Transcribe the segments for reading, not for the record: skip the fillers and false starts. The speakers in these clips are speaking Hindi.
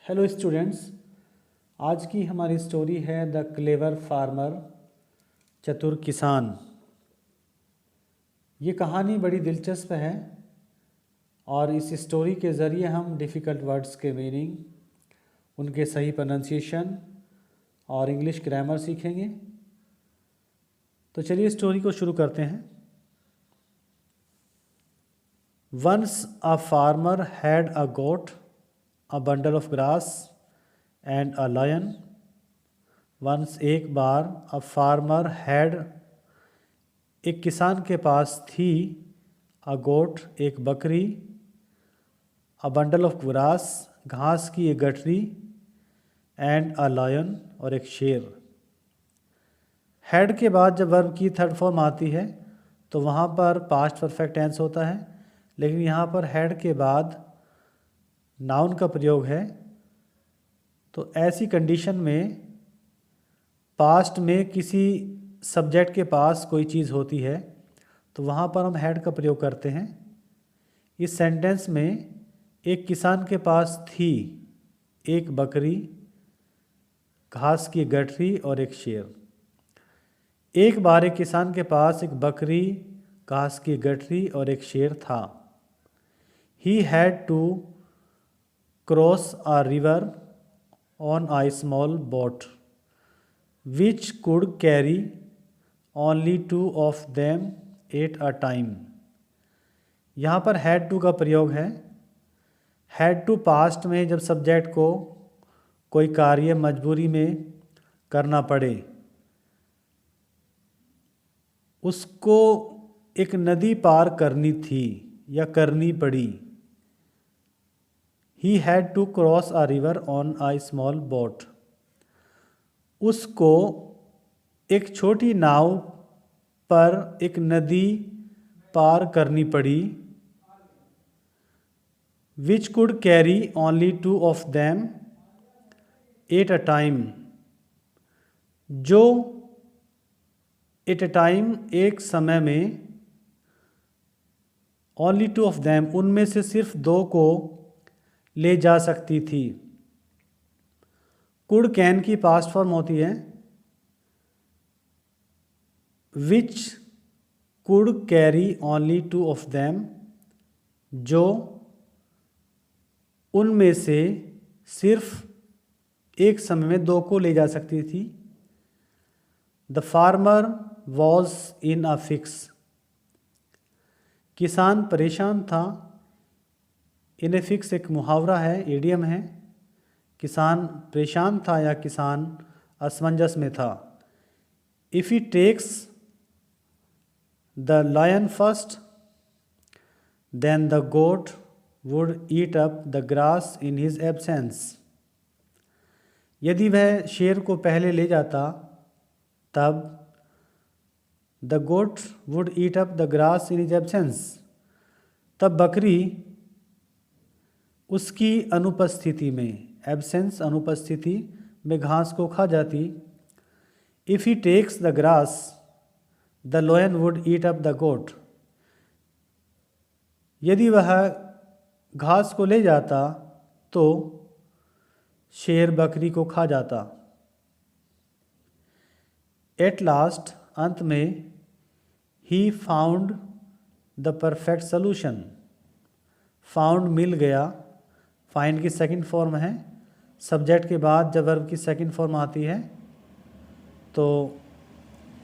हेलो स्टूडेंट्स, आज की हमारी स्टोरी है द क्लेवर फार्मर, चतुर किसान। ये कहानी बड़ी दिलचस्प है और इस स्टोरी के ज़रिए हम डिफ़िकल्ट वर्ड्स के मीनिंग, उनके सही प्रोनाउंसिएशन और इंग्लिश ग्रामर सीखेंगे। तो चलिए स्टोरी को शुरू करते हैं। Once a farmer had a goat, a bundle of grass and a lion. Once एक बार a farmer had, एक किसान के पास थी, a goat एक बकरी, a bundle of grass घास की एक गठरी, and a lion और एक शेर। had के बाद जब वर्ब की थर्ड फॉर्म आती है तो वहाँ पर पास्ट परफेक्ट टेंस होता है, लेकिन यहाँ पर had के बाद नाउन का प्रयोग है। तो ऐसी कंडीशन में पास्ट में किसी सब्जेक्ट के पास कोई चीज़ होती है तो वहाँ पर हम हैड का प्रयोग करते हैं। इस सेंटेंस में एक किसान के पास थी एक बकरी, घास की गठरी और एक शेर। एक बार एक किसान के पास एक बकरी, घास की गठरी और एक शेर था। He had to cross a river on a small boat, which could carry only two of them at a time. यहाँ पर had to का प्रयोग है। had to पास्ट में जब सब्जेक्ट को कोई कार्य मजबूरी में करना पड़े, उसको एक नदी पार करनी थी या करनी पड़ी। He had to cross a river on a small boat. उसको एक छोटी नाव पर एक नदी पार करनी पड़ी। Which could carry only two of them at a time. जो at a time एक समय में, only two of them उनमें से सिर्फ दो को ले जा सकती थी। कुड कैन की पास्ट फॉर्म होती है which could carry only two of them, जो उनमें से सिर्फ एक समय में दो को ले जा सकती थी। The farmer was in a fix, किसान परेशान था। इन ए फिक्स एक मुहावरा है, एडियम है। किसान परेशान था या किसान असमंजस में था। If he takes the lion first then the goat would eat up the grass in his absence. यदि वह शेर को पहले ले जाता तब the goat would eat up the grass in his absence, तब बकरी उसकी अनुपस्थिति में, एब्सेंस अनुपस्थिति में घास को खा जाती। If he takes the grass the lion would eat up the goat, यदि वह घास को ले जाता तो शेर बकरी को खा जाता। एट लास्ट अंत में, he found the perfect solution. Found मिल गया, फाइंड की सेकंड फॉर्म है। सब्जेक्ट के बाद जब वर्ब की सेकंड फॉर्म आती है तो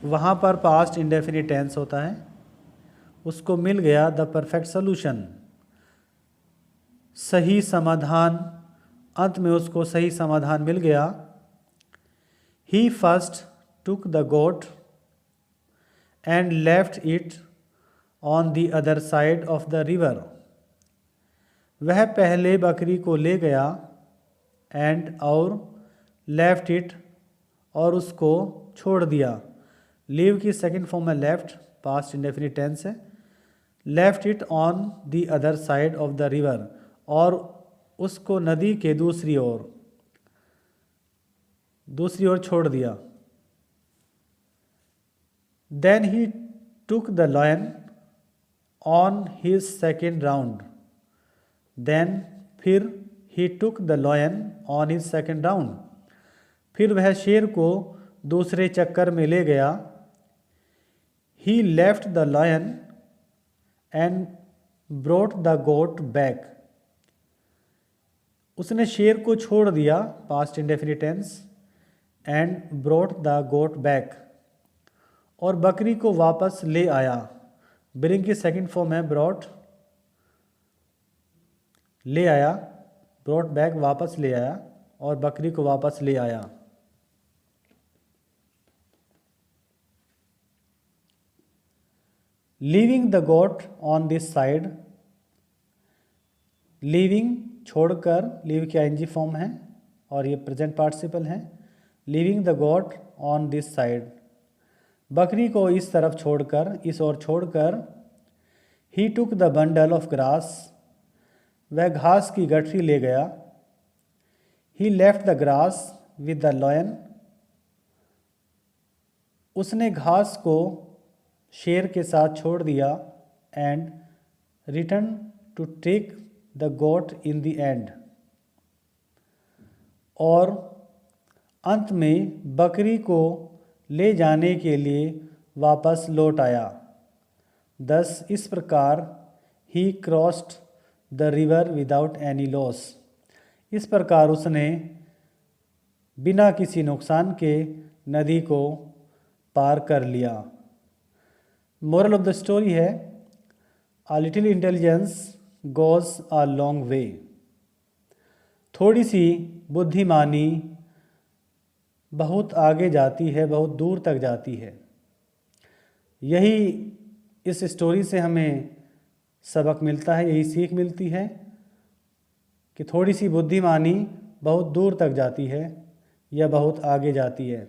वहाँ पर पास्ट इंडेफिनिट टेंस होता है। उसको मिल गया द परफेक्ट सोल्यूशन, सही समाधान। अंत में उसको सही समाधान मिल गया। He first took the goat and left it on the other side of the river. वह पहले बकरी को ले गया एंड और लेफ्ट इट और उसको छोड़ दिया। लीव की सेकंड फॉर्म में लेफ्ट, पास्ट इंडेफिनिट टेंस है। Left it on the other side of the river, और उसको नदी के दूसरी ओर छोड़ दिया। Then he took the lion on his second round, then फिर he took the lion on his second round. फिर वह शेर को दूसरे चक्कर में ले गया. He left the lion and brought the goat back. उसने शेर को छोड़ दिया, past indefinite tense, and brought the goat back. और बकरी को वापस ले आया. Bring की सेकंड फॉर्म है brought, ले आया, brought back वापस ले आया, और बकरी को वापस ले आया. Leaving the goat on this side. Leaving छोड़कर, leave की ing फॉर्म है और ये प्रेजेंट पार्टिसिपल है. Leaving the goat on this side. बकरी को इस तरफ छोड़कर, इस ओर छोड़कर. He took the bundle of grass. वह घास की गठरी ले गया. He left the grass with the lion. उसने घास को शेर के साथ छोड़ दिया. And returned to take the goat in the end. और अंत में बकरी को ले जाने के लिए वापस लौट आया. Thus इस प्रकार he crossed the river without any loss. इस प्रकार उसने बिना किसी नुकसान के नदी को पार कर लिया. मोरल ऑफ द स्टोरी है, A little intelligence goes a long way. थोड़ी सी बुद्धिमानी बहुत आगे जाती है, बहुत दूर तक जाती है. यही इस स्टोरी से हमें सबक मिलता है, यही सीख मिलती है कि थोड़ी सी बुद्धिमानी बहुत दूर तक जाती है या बहुत आगे जाती है.